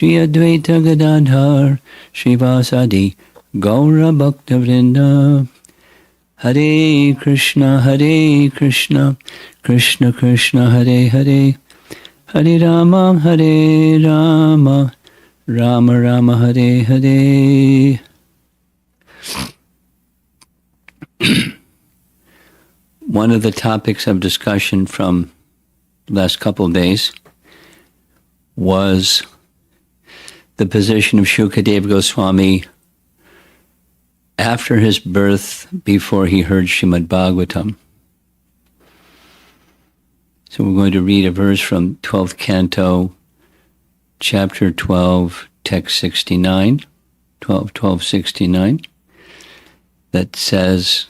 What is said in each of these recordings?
Shri Advaita Gadadhar Srivasadi Gaura Bhakta Vrinda. Hare Krishna, Krishna Krishna, Hare Hare, Hare Rama, Rama Rama, Hare Hare. One of the topics of discussion from the last couple of days was the position of Shukadeva Goswami after his birth, before he heard Srimad Bhagavatam. So we're going to read a verse from 12th Canto, chapter 12, text 69, 1269, that says,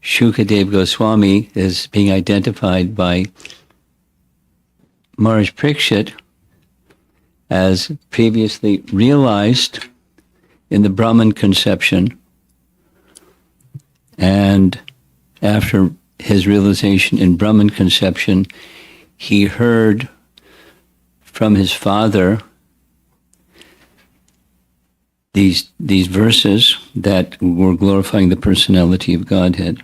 Shukadeva Goswami is being identified by Maharaj Parikshit as previously realized in the Brahman conception, and after his realization in Brahman conception, he heard from his father these verses that were glorifying the personality of Godhead.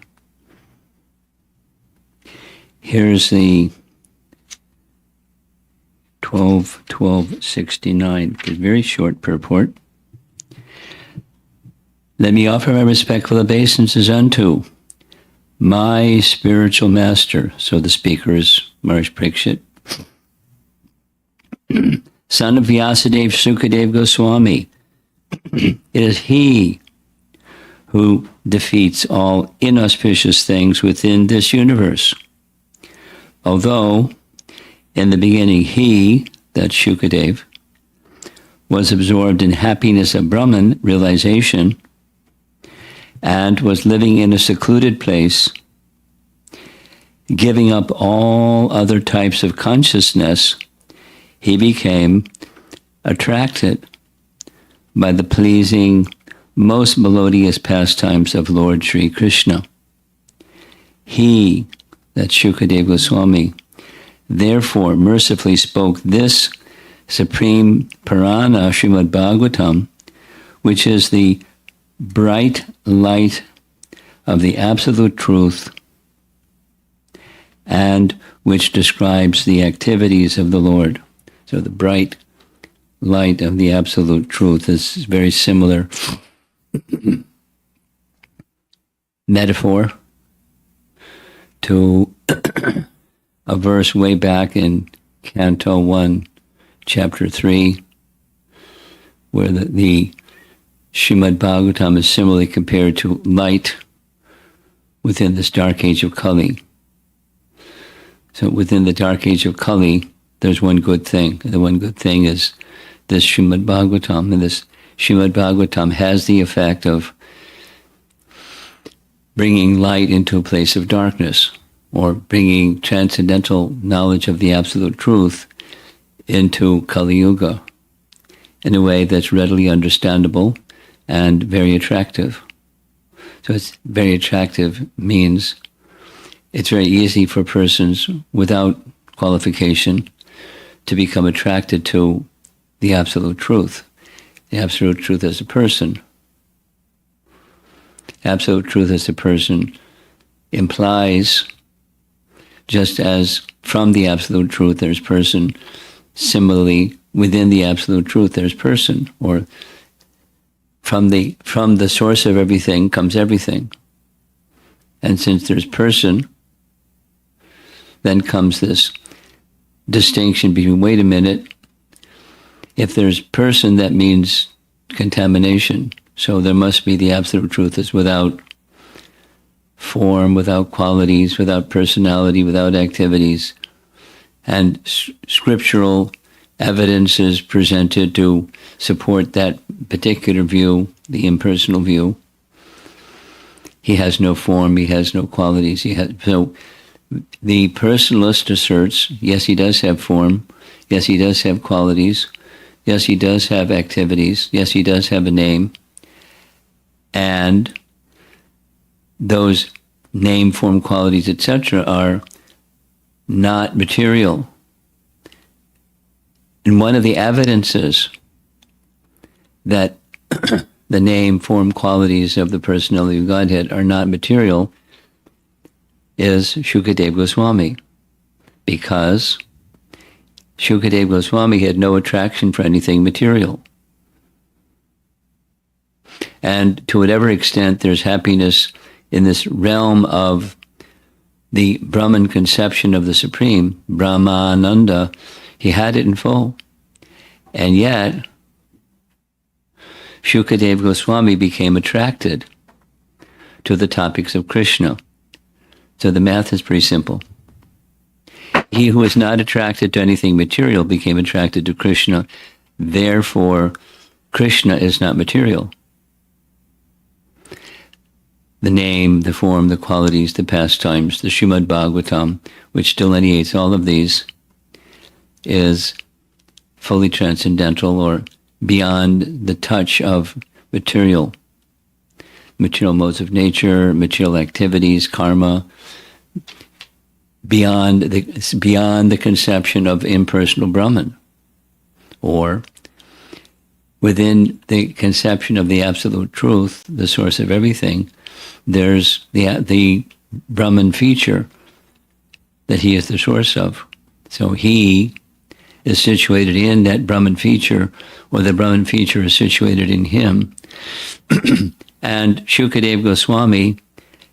Here's the 12:12:69. It's a very short purport. Let me offer my respectful obeisances unto my spiritual master. So the speaker is Maharaj Parikshit, son of Vyasadeva Sukadeva Goswami. It is he who defeats all inauspicious things within this universe. Although in the beginning he, that's Shukadeva, was absorbed in happiness of Brahman realization and was living in a secluded place, giving up all other types of consciousness, he became attracted by the pleasing, most melodious pastimes of Lord Sri Krishna. He, that's Shukadeva Goswami, therefore mercifully spoke this supreme Purana, Srimad Bhagavatam, which is the bright light of the absolute truth and which describes the activities of the Lord. So the bright light of the absolute truth is very similar metaphor to a verse way back in Canto 1, Chapter 3, where the Srimad Bhagavatam is similarly compared to light within this dark age of Kali. So within the dark age of Kali, there's one good thing. The one good thing is this Srimad Bhagavatam. And this Srimad Bhagavatam has the effect of bringing light into a place of darkness, or bringing transcendental knowledge of the absolute truth into Kali Yuga in a way that's readily understandable and very attractive. So it's very attractive means it's very easy for persons without qualification to become attracted to the absolute truth. The absolute truth as a person. Absolute truth as a person implies, just as from the absolute truth there's person, similarly within the absolute truth there's person, or from the source of everything comes everything. And since there's person, then comes this distinction between, wait a minute, if there's person, that means contamination. So there must be the absolute truth is without form, without qualities, without personality, without activities. And scriptural evidence is presented to support that particular view, the impersonal view. He has no form, he has no qualities. So the personalist asserts, yes, he does have form, yes, he does have qualities, yes, he does have activities, yes, he does have a name, and those name, form, qualities, etc. are not material. And one of the evidences that the name, form, qualities of the personality of Godhead are not material is Shukadeva Goswami, because Shukadeva Goswami had no attraction for anything material. And to whatever extent there's happiness in this realm of the Brahman conception of the Supreme, Brahmananda, he had it in full. And yet, Shukadeva Goswami became attracted to the topics of Krishna. So the math is pretty simple. He who was not attracted to anything material became attracted to Krishna. Therefore, Krishna is not material. The name, the form, the qualities, the pastimes, the Srimad Bhagavatam, which delineates all of these, is fully transcendental or beyond the touch of material modes of nature, material activities, karma, beyond the conception of impersonal Brahman, or within the conception of the absolute truth, the source of everything. There's the Brahman feature that he is the source of. So he is situated in that Brahman feature, or the Brahman feature is situated in him. And Shukadeva Goswami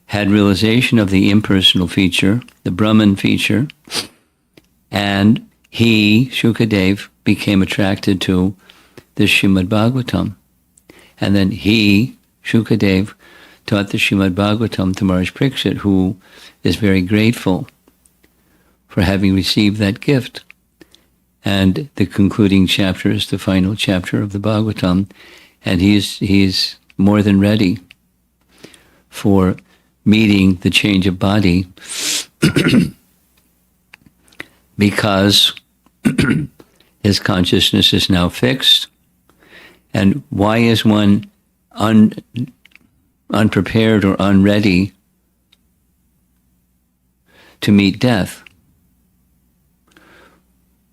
had realization of the impersonal feature, the Brahman feature, and he, Shukadeva, became attracted to the Srimad Bhagavatam. And then he, Shukadeva, taught the Srimad Bhagavatam to Maharaj Pariksit, who is very grateful for having received that gift. And the concluding chapter is the final chapter of the Bhagavatam, and he's more than ready for meeting the change of body because his consciousness is now fixed. And why is one unprepared or unready to meet death?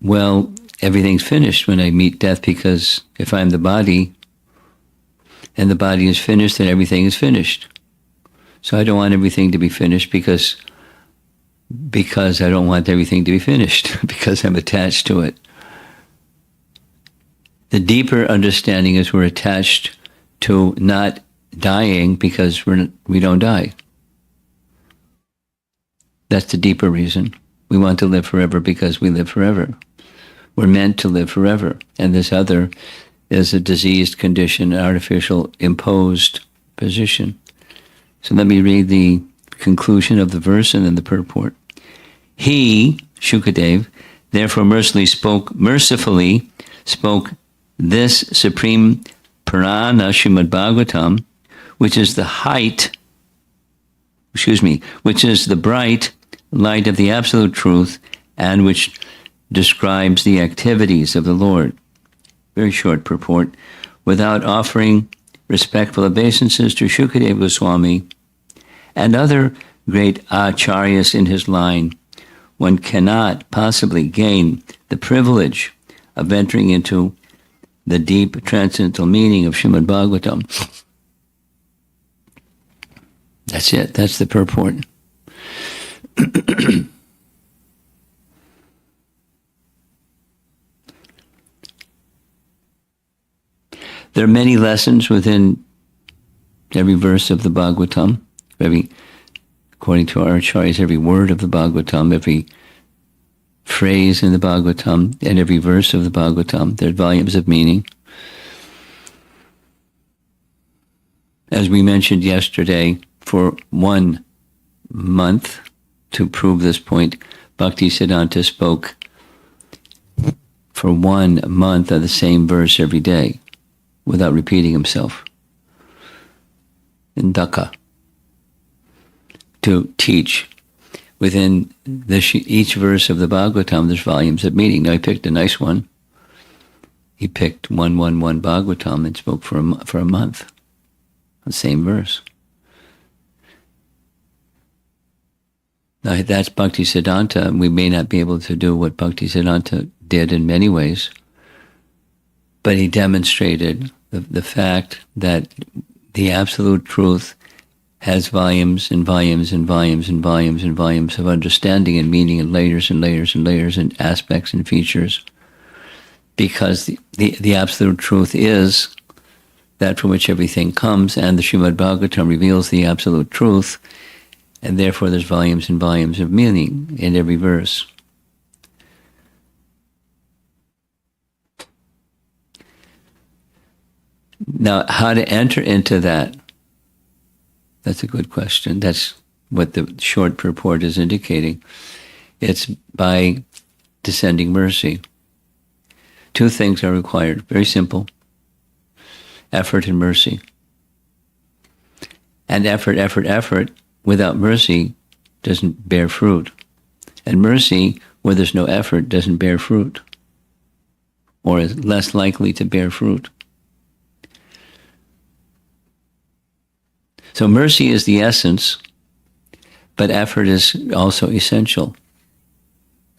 Well, everything's finished when I meet death, because if I'm the body and the body is finished, then everything is finished. So I don't want everything to be finished because I don't want everything to be finished, because I'm attached to it. The deeper understanding is we're attached to not dying because we don't die. That's the deeper reason. We want to live forever because we live forever. We're meant to live forever. And this other is a diseased condition, an artificial imposed position. So let me read the conclusion of the verse and then the purport. He, Shukadeva, therefore mercifully spoke this supreme Purana, Srimad Bhagavatam, which is the bright light of the absolute truth, and which describes the activities of the Lord. Very short purport. Without offering respectful obeisances to Shukadeva Goswami and other great acharyas in his line, one cannot possibly gain the privilege of entering into the deep transcendental meaning of Srimad Bhagavatam. That's it. That's the purport. There are many lessons within every verse of the Bhagavatam, according to our acharyas, every word of the Bhagavatam, every phrase in the Bhagavatam, and every verse of the Bhagavatam. There are volumes of meaning. As we mentioned yesterday, for 1 month, to prove this point, Bhaktisiddhanta spoke for 1 month of the same verse every day, without repeating himself, in Dhaka, to teach. Within each verse of the Bhagavatam, there's volumes of meaning. Now, he picked a nice one. He picked 111 Bhagavatam and spoke for a month, the same verse. Now, that's Bhaktisiddhanta. We may not be able to do what Bhaktisiddhanta did in many ways, But he demonstrated the fact that the absolute truth has volumes and volumes and volumes and volumes and volumes of understanding and meaning and layers and layers and layers and aspects and features, because the absolute truth is that from which everything comes, and the Srimad Bhagavatam reveals the absolute truth, and therefore there's volumes and volumes of meaning in every verse. Now, how to enter into that? That's a good question. That's what the short purport is indicating. It's by descending mercy. Two things are required. Very simple. Effort and mercy. And effort without mercy doesn't bear fruit. And mercy, where there's no effort, doesn't bear fruit, or is less likely to bear fruit. So mercy is the essence, but effort is also essential,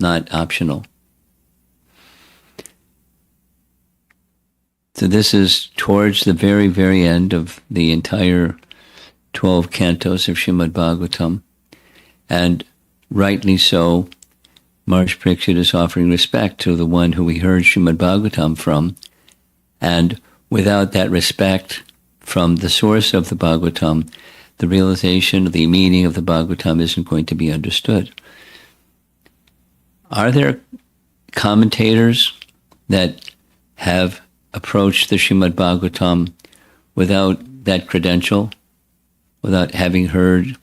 not optional. So this is towards the very, very end of the entire 12 cantos of Srimad Bhagavatam. And rightly so, Maharaj Pariksit is offering respect to the one who we heard Srimad Bhagavatam from. And without that respect from the source of the Bhagavatam, the realization of the meaning of the Bhagavatam isn't going to be understood. Are there commentators that have approached the Srimad Bhagavatam without that credential, without having heard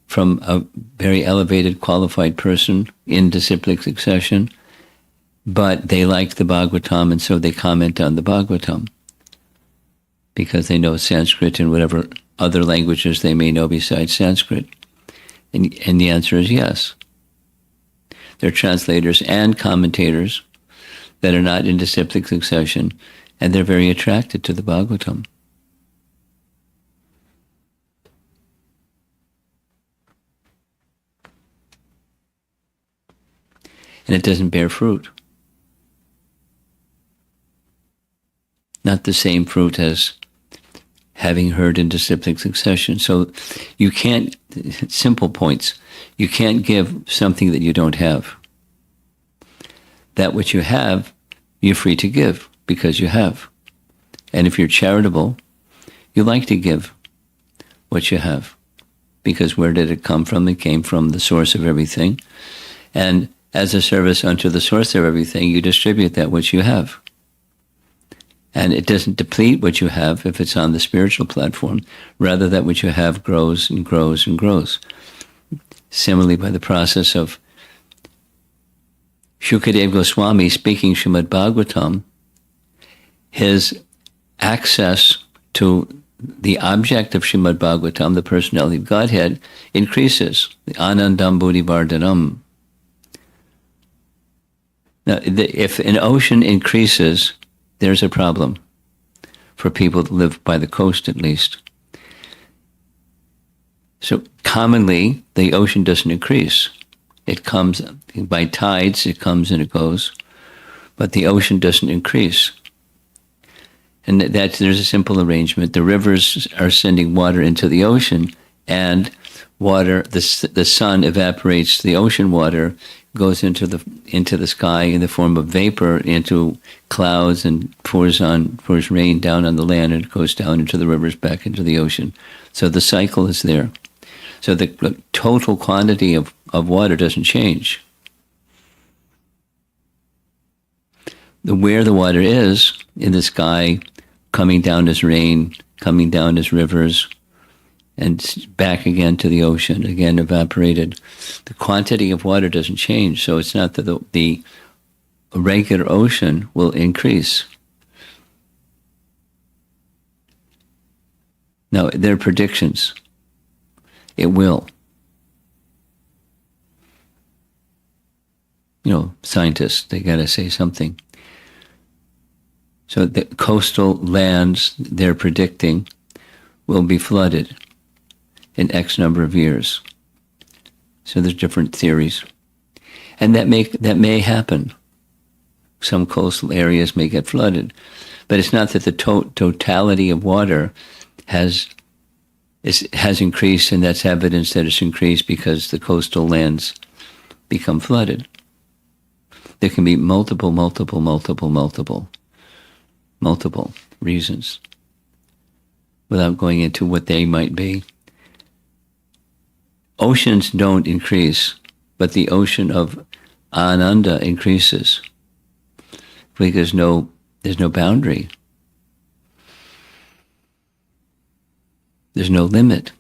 from a very elevated, qualified person in disciplic succession, but they like the Bhagavatam and so they comment on the Bhagavatam because they know Sanskrit and whatever other languages they may know besides Sanskrit? And the answer is yes. There are translators and commentators that are not in disciplic succession, and they're very attracted to the Bhagavatam. And it doesn't bear fruit. Not the same fruit as having heard in disciplic succession. So you can't, simple points, you can't give something that you don't have. That which you have, you're free to give because you have. And if you're charitable, you like to give what you have. Because where did it come from? It came from the source of everything. And as a service unto the source of everything, you distribute that which you have. And it doesn't deplete what you have if it's on the spiritual platform. Rather, that which you have grows and grows and grows. Similarly, by the process of Shukadeva Goswami speaking Srimad Bhagavatam, his access to the object of Srimad Bhagavatam, the personality of Godhead, increases. The Anandam Buddhi Vardhanam. Now, if an ocean increases, there's a problem for people that live by the coast, at least. So commonly, the ocean doesn't increase. It comes by tides, it comes and it goes, but the ocean doesn't increase. And there's a simple arrangement. The rivers are sending water into the ocean, and water, the sun evaporates the ocean water, goes into the sky in the form of vapor, into clouds, and pours rain down on the land, and it goes down into the rivers, back into the ocean. So the cycle is there. So the total quantity of water doesn't change. Where the water is in the sky, coming down as rain, coming down as rivers, and back again to the ocean, again evaporated. The quantity of water doesn't change, so it's not that the regular ocean will increase. Now, there are predictions. It will. Scientists, they got to say something. So the coastal lands, they're predicting, will be flooded in X number of years. So there's different theories. And that may happen. some coastal areas may get flooded. But it's not that the totality of water has increased, and that's evidence that it's increased because the coastal lands become flooded. There can be multiple reasons without going into what they might be. Oceans don't increase, but the ocean of Ananda increases because there's no boundary. There's no limit.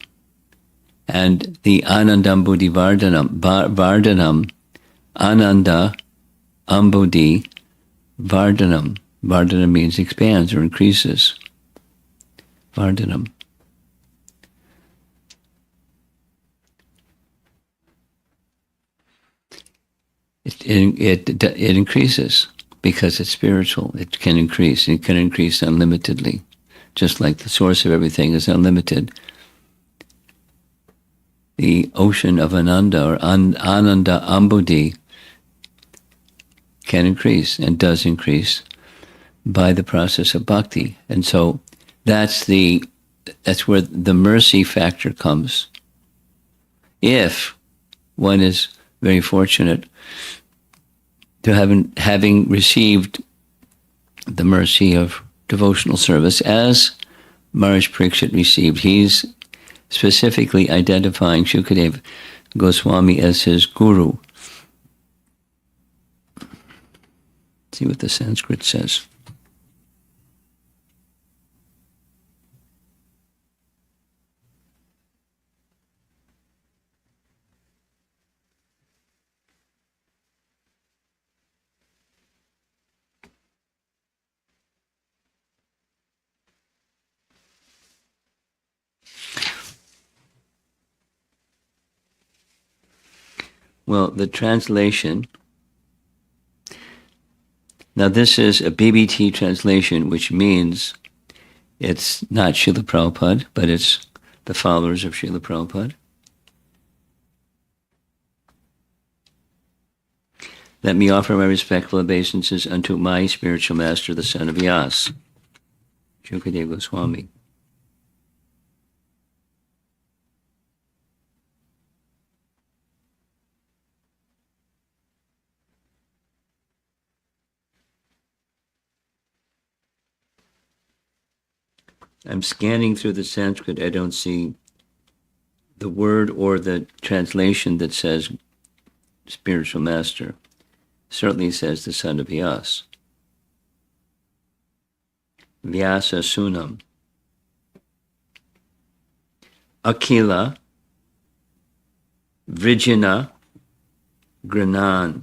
And the Anandam Buddhi Vardhanam, Ananda Ambodhi Vardhanam. Vardhanam means expands or increases. Vardhanam. It increases because it's spiritual. It can increase. It can increase unlimitedly, just like the source of everything is unlimited. The ocean of Ananda or Ananda Ambodhi can increase and does increase by the process of bhakti. And so that's where the mercy factor comes. If one is very fortunate to having received the mercy of devotional service as Maharaj Parikshit received. He's specifically identifying Shukadeva Goswami as his guru. Let's see what the Sanskrit says. Well, the translation, now this is a BBT translation, which means it's not Srila Prabhupada, but it's the followers of Srila Prabhupada. Let me offer my respectful obeisances unto my spiritual master, the son of Vyas, Shukadeva Goswami. I'm scanning through the Sanskrit. I don't see the word or the translation that says spiritual master. Certainly says the son of Vyas. Vyasa Sunam. Akila Vrijana Granan.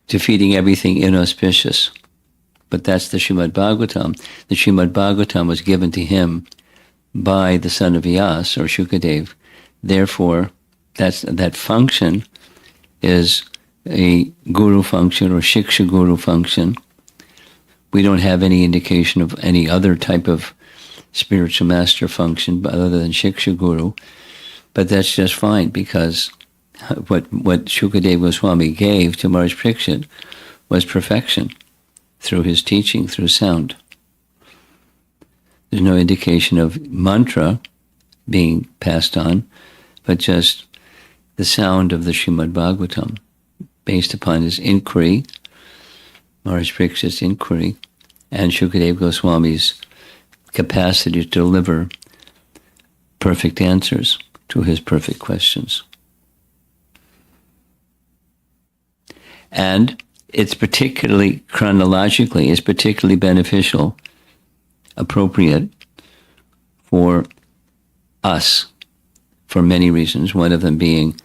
Defeating everything inauspicious. But that's the Srimad Bhagavatam. The Srimad Bhagavatam was given to him by the son of Vyas, or Shukadev. Therefore, that function is a guru function or shiksha guru function. We don't have any indication of any other type of spiritual master function other than shiksha guru. But that's just fine, because what Shukadeva Goswami gave to Maharaj Parikshit was perfection. Through his teaching, through sound. There's no indication of mantra being passed on, but just the sound of the Srimad Bhagavatam, based upon his inquiry, Maharaj Parikshit's inquiry, and Shukadeva Goswami's capacity to deliver perfect answers to his perfect questions. And it's particularly, chronologically, it's particularly beneficial, appropriate for us, for many reasons. One of them being,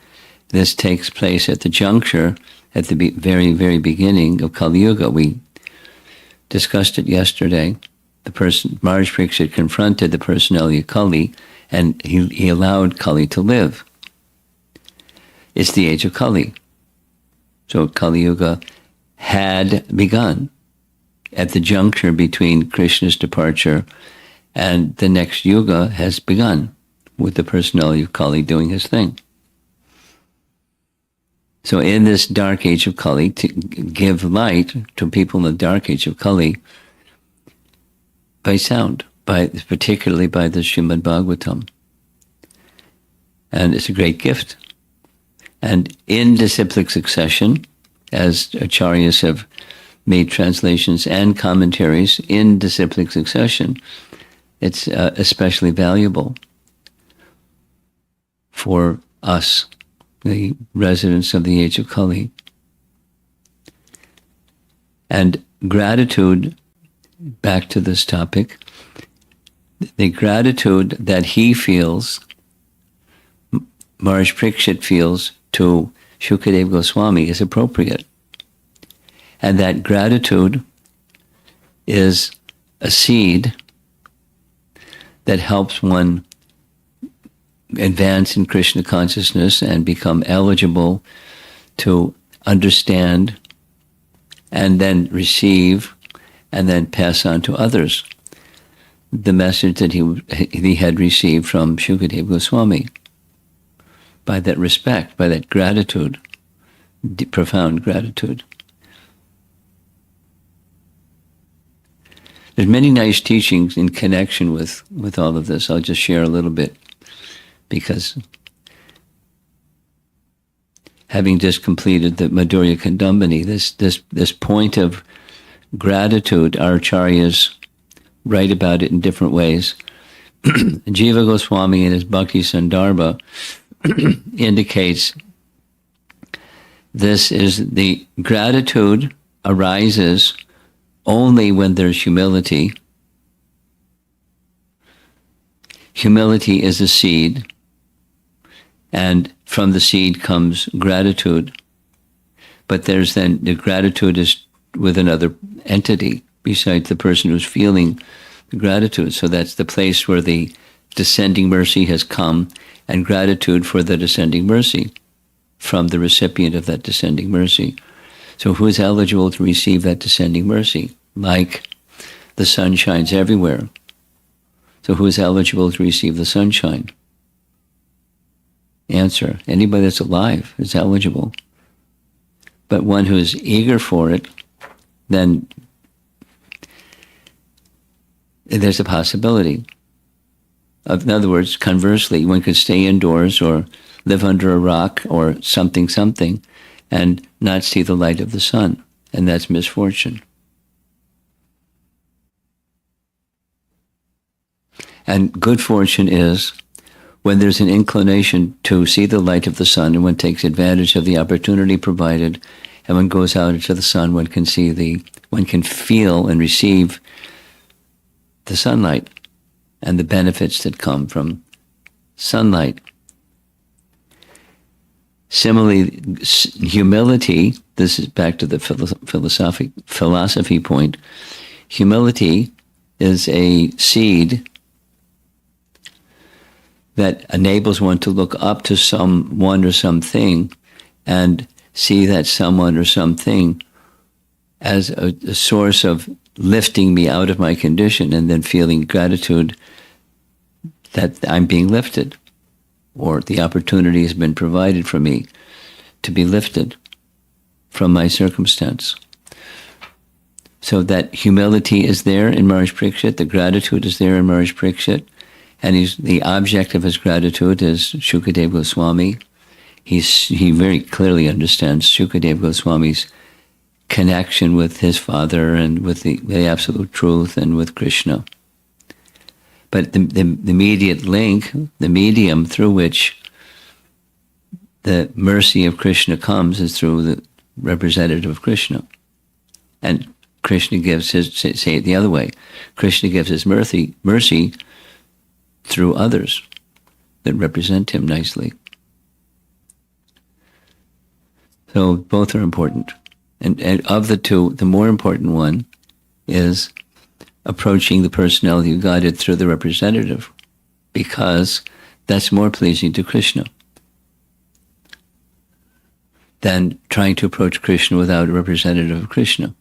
this takes place at the juncture, at the very, very beginning of Kali Yuga. We discussed it yesterday. Maharaj Parikshit confronted the personality of Kali, and he allowed Kali to live. It's the age of Kali. So Kali Yuga had begun at the juncture between Krishna's departure and the next yuga has begun with the personality of Kali doing his thing. So in this dark age of Kali, to give light to people in the dark age of Kali by sound, particularly by the Srimad Bhagavatam. And it's a great gift. And in disciplic succession, as acharyas have made translations and commentaries in disciplic succession, it's especially valuable for us, the residents of the age of Kali. And gratitude, back to this topic, the gratitude that he feels, Maharaj Parikshit feels to Shukadeva Goswami is appropriate. And that gratitude is a seed that helps one advance in Krishna consciousness and become eligible to understand and then receive and then pass on to others the message that he had received from Shukadeva Goswami. By that respect, by that gratitude, profound gratitude. There's many nice teachings in connection with all of this. I'll just share a little bit, because having just completed the Madhurya Kandambani, this point of gratitude, our acharyas write about it in different ways. Jiva Goswami in his Bhakti Sandarbha indicates this is the gratitude arises only when there's humility. Humility is a seed, and from the seed comes gratitude. But there's then, the gratitude is with another entity besides the person who's feeling the gratitude. So that's the place where the descending mercy has come, and gratitude for the descending mercy from the recipient of that descending mercy. So who is eligible to receive that descending mercy? Like the sun shines everywhere. So who is eligible to receive the sunshine? Answer, anybody that's alive is eligible. But one who is eager for it, then there's a possibility. In other words, conversely, one could stay indoors or live under a rock or something, and not see the light of the sun, and that's misfortune. And good fortune is when there's an inclination to see the light of the sun, and one takes advantage of the opportunity provided, and one goes out into the sun, one can feel and receive the sunlight and the benefits that come from sunlight. Similarly, humility, this is back to the philosophy point, humility is a seed that enables one to look up to someone or something and see that someone or something as a source of lifting me out of my condition, and then feeling gratitude that I'm being lifted, or the opportunity has been provided for me to be lifted from my circumstance. So that humility is there in Maharaj Parikshit, the gratitude is there in Maharaj Parikshit, and the object of his gratitude is Shukadeva Goswami. He very clearly understands Shukadeva Goswami's connection with his father and with the absolute truth and with Krishna. But the immediate link, the medium through which the mercy of Krishna comes is through the representative of Krishna. And Krishna gives his, say it the other way, Krishna gives his mercy through others that represent him nicely. So both are important. And of the two, the more important one is approaching the personality of Godhead through the representative, because that's more pleasing to Krishna than trying to approach Krishna without a representative of Krishna.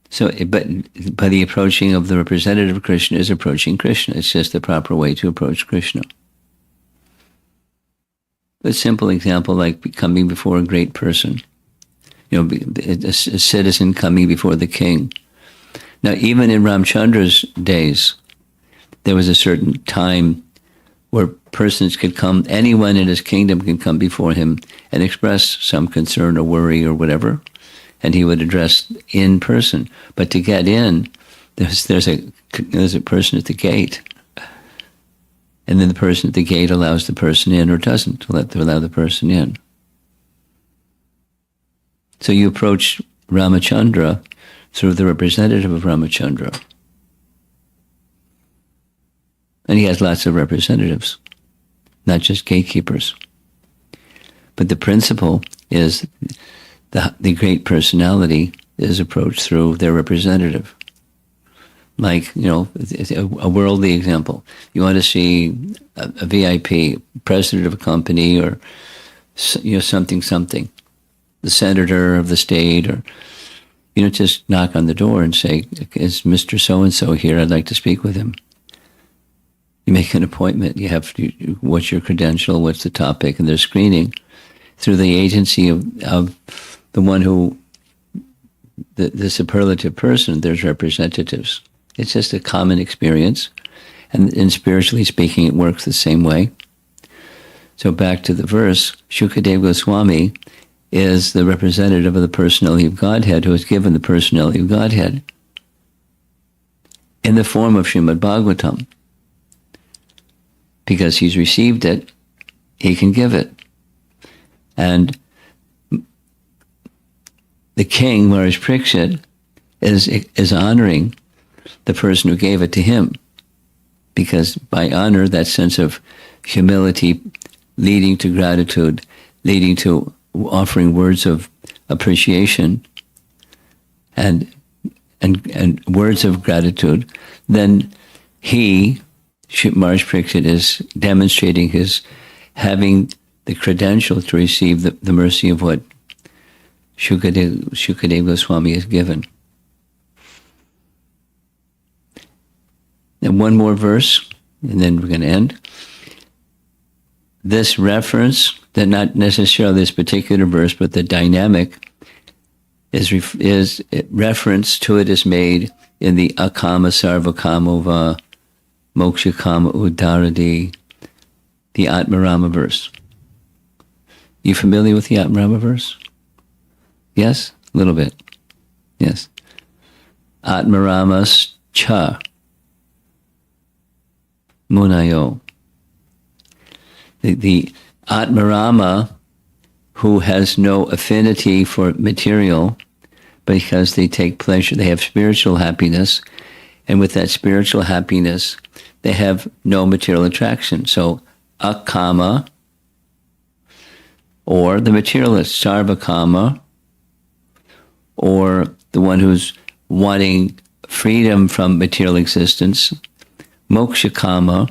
So, but the approaching of the representative of Krishna is approaching Krishna. It's just the proper way to approach Krishna. A simple example like coming before a great person, a citizen coming before the king. Now, even in Ramchandra's days, there was a certain time where persons could come, anyone in his kingdom can come before him and express some concern or worry or whatever, and he would address in person. But to get in, there's a person at the gate, and then the person at the gate allows the person in or doesn't allow the person in. So you approach Ramachandra through the representative of Ramachandra. And he has lots of representatives, not just gatekeepers. But the principle is the great personality is approached through their representative. Like, a worldly example. You want to see a VIP, president of a company, or something, the senator of the state, or you don't just knock on the door and say, "Is Mr. So-and-so here? I'd like to speak with him." You make an appointment. You have what's your credential, what's the topic, and there's screening through the agency of the one who, the superlative person. There's representatives. It's just a common experience, and spiritually speaking, it works the same way. So back to the verse, Shukadeva Goswami is the representative of the personality of Godhead who is given the personality of Godhead in the form of Srimad Bhagavatam. Because he's received it, he can give it. And the king, Maharaj Parikshit, is honoring the person who gave it to him. Because by honor, that sense of humility leading to gratitude, leading to offering words of appreciation and words of gratitude, then Maharaj Parikshit is demonstrating his having the credential to receive the mercy of what Shukadeva Goswami has given. And one more verse, and then we're going to end. This reference, that not necessarily this particular verse, but the dynamic is reference to it is made in the Akama Sarvakamova Mokshakama Udaradi, the Atmarama verse. You familiar with the Atmarama verse? Yes? A little bit. Yes. Atmaramas cha munayo. The Atmarama, who has no affinity for material, because they take pleasure, they have spiritual happiness, and with that spiritual happiness, they have no material attraction. So, akama, or the materialist, sarvakama, or the one who's wanting freedom from material existence, mokshakama,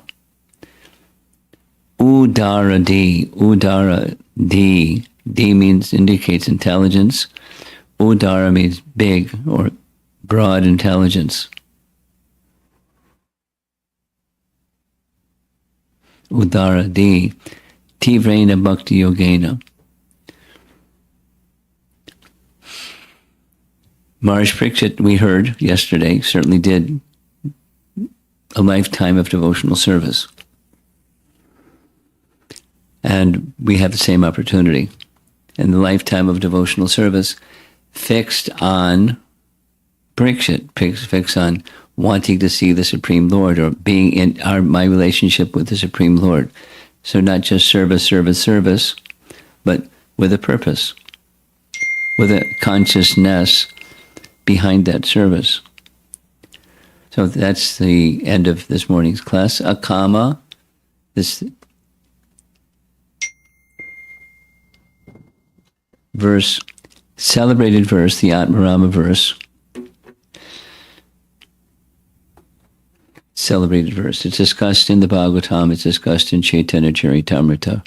udara D indicates intelligence. Udara means big or broad intelligence. Udara D, Tivrena Bhakti Yogena. Maharaj Parikshit, we heard yesterday, certainly did a lifetime of devotional service. And we have the same opportunity. And the lifetime of devotional service fixed on Parikshit, fixed on wanting to see the Supreme Lord, or being in my relationship with the Supreme Lord. So not just service, but with a purpose, with a consciousness behind that service. So that's the end of this morning's class. Akama, this verse, celebrated verse, the Atmarama verse, celebrated verse. It's discussed in the Bhagavatam, it's discussed in Chaitanya Charitamrita,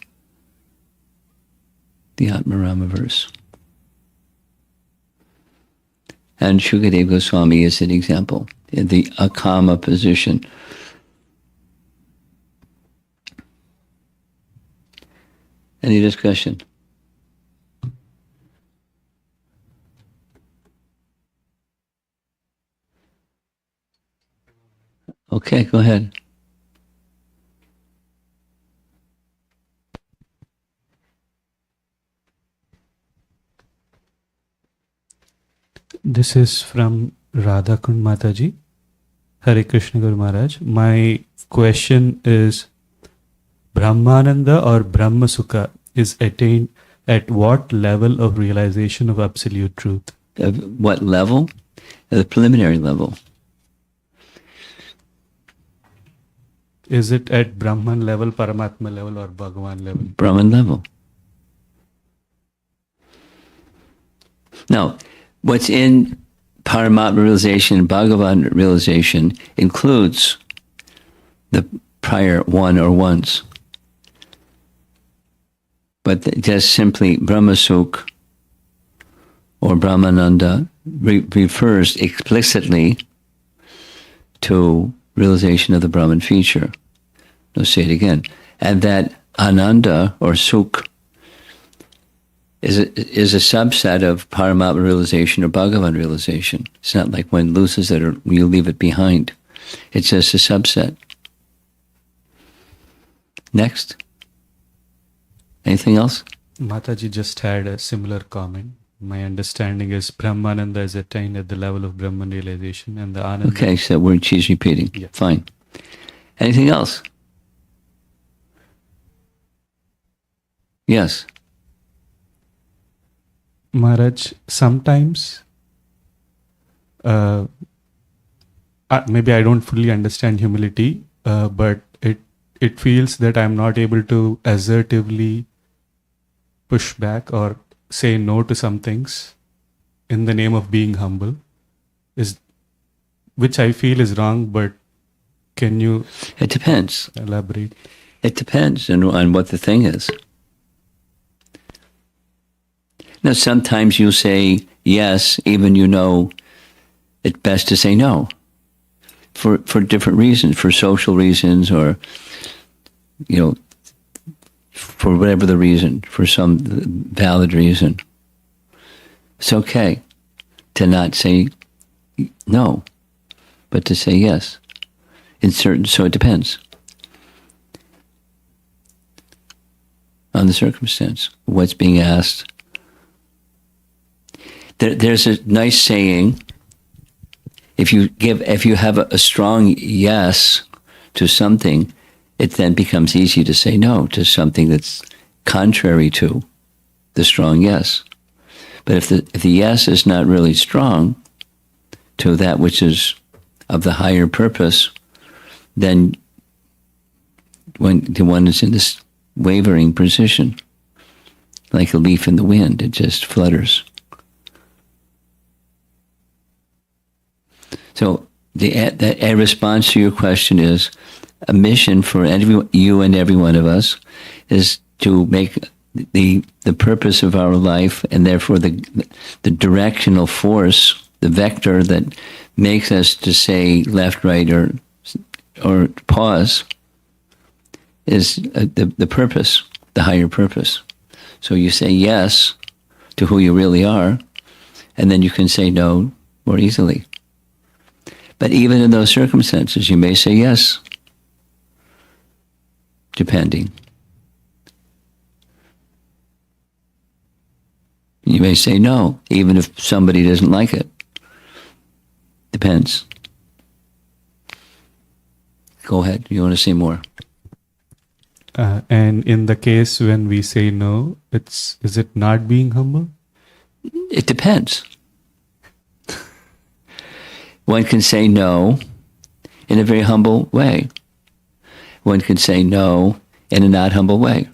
the Atmarama verse. And Shukadeva Goswami is an example in the Akama position. Any discussion? Okay, go ahead. This is from Radhakund Mataji. Hare Krishna Guru Maharaj. My question is, Brahmananda or Brahma Sukha is attained at what level of realization of absolute truth? At what level? At the preliminary level. Is it at Brahman level, Paramatma level, or Bhagavan level? Brahman level. Now, what's in Paramatma realization, Bhagavan realization includes the prior one or ones. But just simply Brahmasukh or Brahmananda refers explicitly to realization of the Brahman feature. I'll say it again. And that Ananda or Sukh is a subset of Paramatma realization or Bhagavan realization. It's not like when loses it or you leave it behind. It's just a subset. Next. Anything else? Mataji just had a similar comment. My understanding is Brahmananda is attained at the level of Brahman realization, and the Ananda. Okay, so she's repeating. Yeah. Fine. Anything else? Yes. Maharaj, sometimes maybe I don't fully understand humility, but it feels that I'm not able to assertively push back or say no to some things in the name of being humble, which I feel is wrong, but can you It depends. elaborate? It depends on what the thing is. Now, sometimes you say yes, even you know it's best to say no for different reasons, for social reasons or, for whatever the reason, for some valid reason. It's okay to not say no, but to say yes. So it depends on the circumstance, what's being asked. There's a nice saying, if you have a strong yes to something, it then becomes easy to say no to something that's contrary to the strong yes. But if the yes is not really strong to that which is of the higher purpose, then when the one is in this wavering position, like a leaf in the wind, it just flutters. So a response to your question is, a mission for you and every one of us is to make the purpose of our life, and therefore the directional force, the vector that makes us to say left, right, or pause, is the purpose, the higher purpose. So you say yes to who you really are, and then you can say no more easily. But even in those circumstances, you may say yes, depending. You may say no, even if somebody doesn't like it. Depends. Go ahead. You want to say more? And in the case when we say no, is it not being humble? It depends. One can say no in a very humble way. One can say no in a not humble way.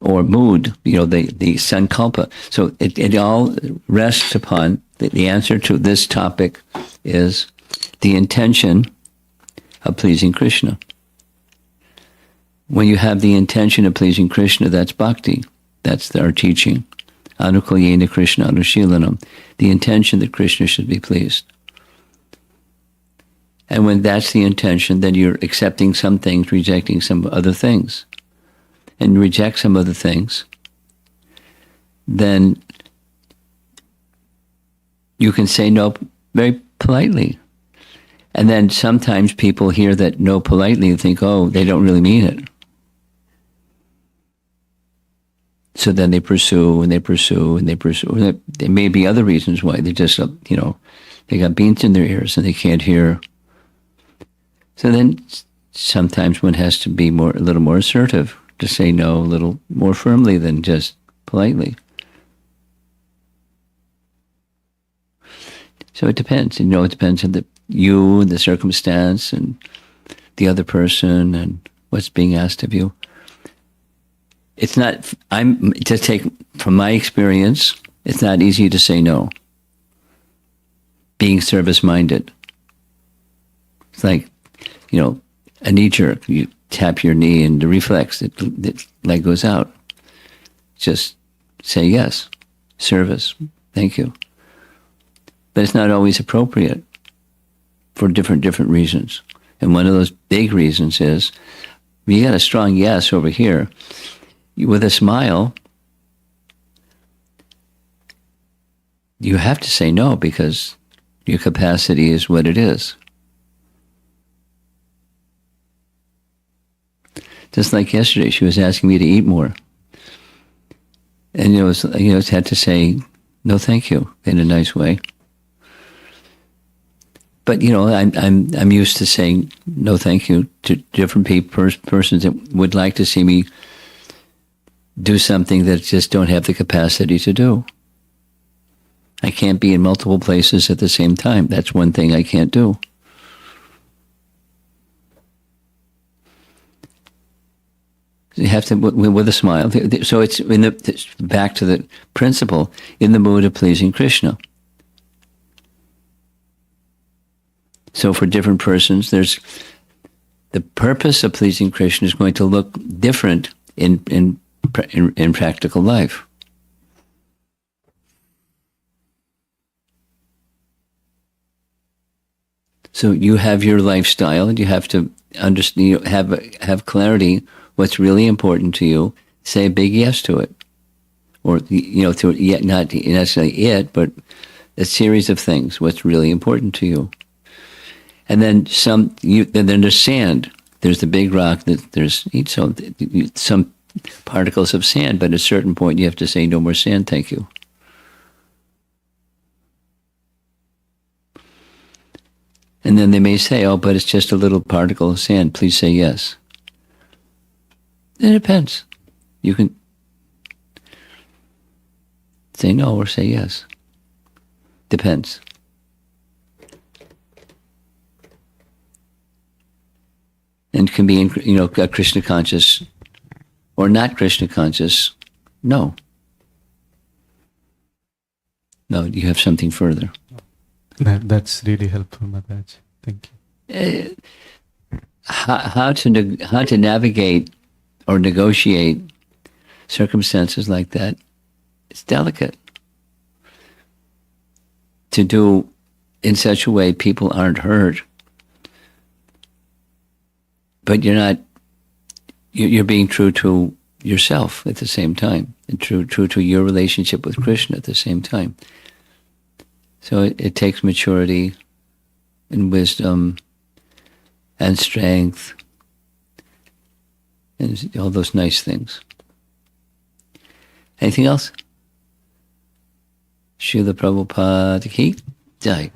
Or mood, the sankalpa. So it all rests upon, the answer to this topic is the intention of pleasing Krishna. When you have the intention of pleasing Krishna, that's bhakti. That's our teaching. Anukulyena Krishna Anushilanam. The intention that Krishna should be pleased. And when that's the intention, then you're accepting some things, rejecting some other things. and reject some of the things, then you can say no very politely. And then sometimes people hear that no politely and think, oh, they don't really mean it. So then they pursue and they pursue and they pursue. There may be other reasons why. They just, they got beans in their ears and they can't hear. So then sometimes one has to be a little more assertive, to say no a little more firmly than just politely. So it depends. It depends on you and the circumstance and the other person and what's being asked of you. It's not, from my experience, it's not easy to say no. Being service-minded. It's like, a knee jerk. You tap your knee and the reflex, the leg goes out. Just say yes. Service. Thank you. But it's not always appropriate for different reasons. And one of those big reasons is, you got a strong yes over here. With a smile, you have to say no because your capacity is what it is. Just like yesterday, she was asking me to eat more. And had to say, no thank you, in a nice way. But I'm used to saying no, thank you to different persons that would like to see me do something that just don't have the capacity to do. I can't be in multiple places at the same time. That's one thing I can't do. You have to with a smile. So it's back to the principle, in the mood of pleasing Krishna. So for different persons, there's the purpose of pleasing Krishna is going to look different in practical life. So you have your lifestyle, and you have to understand, have clarity what's really important to you. Say a big yes to it, or to yet not necessarily it, but a series of things. What's really important to you. And then then there's sand. There's the big rock. There's some particles of sand, but at a certain point you have to say, no more sand, thank you. And then they may say, oh, but it's just a little particle of sand. Please say yes. It depends. You can say no or say yes. Depends. And can be, Krishna conscious or not Krishna conscious. No. No, you have something further. That's really helpful, Maharaj. Thank you. How to navigate or negotiate circumstances like that, it's delicate. To do in such a way people aren't hurt, but you're being true to yourself at the same time, and true to your relationship with Krishna at the same time. So it takes maturity and wisdom and strength and all those nice things. Anything else? Srila Prabhupada ki Jai.